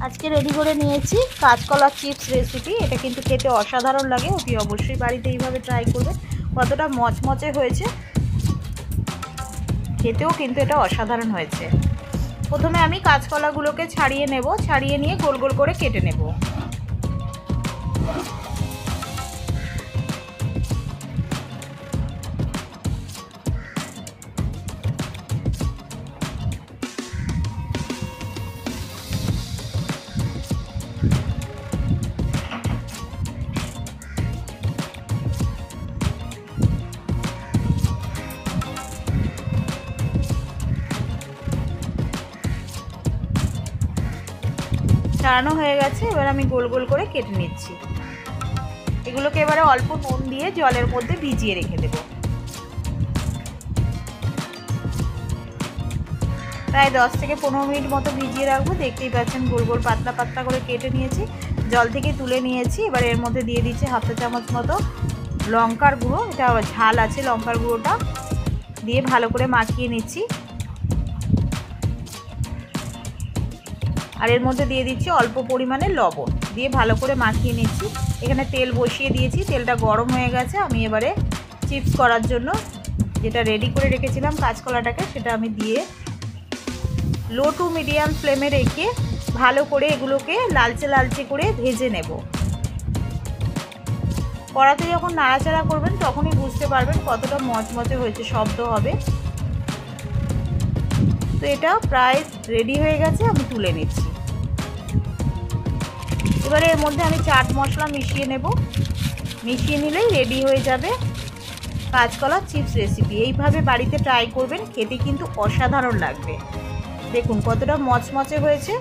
আজকে রেডি করে নিয়েছি কাঁচকলার চিপস রেসিপি। এটা কিন্তু খেতে অসাধারণ লাগে, অতি অবশ্যই বাড়িতে এইভাবে ট্রাই করবে। কতটা মচমচে হয়েছে, খেতেও কিন্তু এটা অসাধারণ হয়েছে। প্রথমে আমি কাঁচকলাগুলোকে ছাড়িয়ে নেব, ছাড়িয়ে নিয়ে গোল গোল করে কেটে নেব। ছাড়ানো হয়ে গেছে, এবার আমি গোল গোল করে কেটে নিচ্ছি। এগুলোকে এবারে অল্প নুন দিয়ে জলের মধ্যে ভিজিয়ে রেখে দেব। প্রায় 10 থেকে 15 মিনিট মতো ভিজিয়ে রাখবো। দেখতেই পাচ্ছেন গোল গোল পাতলা পাতলা করে কেটে নিয়েছি, জল থেকে তুলে নিয়েছি। এবার এর মধ্যে দিয়ে দিচ্ছি হাফ চা চামচ মতো লঙ্কার গুঁড়ো, এটা ঝাল আছে লঙ্কার গুঁড়োটা দিয়ে ভালো করে মাখিয়ে নিচ্ছি। আর এর মধ্যে দিয়ে দিচ্ছি অল্প পরিমাণে লবণ, দিয়ে ভালো করে মাখিয়ে নিচ্ছি। এখানে তেল বসিয়ে দিয়েছি, তেলটা গরম হয়ে গেছে। আমি এবারে চিপস করার জন্য যেটা রেডি করে রেখেছিলাম কাঁচকলাটাকে, সেটা আমি দিয়ে লো টু মিডিয়াম ফ্লেমে রেখে ভালো করে এগুলোকে লালচে লালচে করে ভেজে নেব। কড়াতে যখন নাড়াচাড়া করবেন তখনই বুঝতে পারবেন কতটা মচমচে হয়েছে, শব্দ হবে। তো এটা প্রায় রেডি হয়ে গেছে, আমি তুলে নিচ্ছি। এবারে এর মধ্যে আমি চাট মশলা মিশিয়ে নেব, মিশিয়ে নিলেই রেডি হয়ে যাবে কাঁচকলার চিপস রেসিপি। এইভাবে বাড়িতে ট্রাই করবেন, খেতে কিন্তু অসাধারণ লাগবে। দেখুন কতটা মচমচে হয়েছে।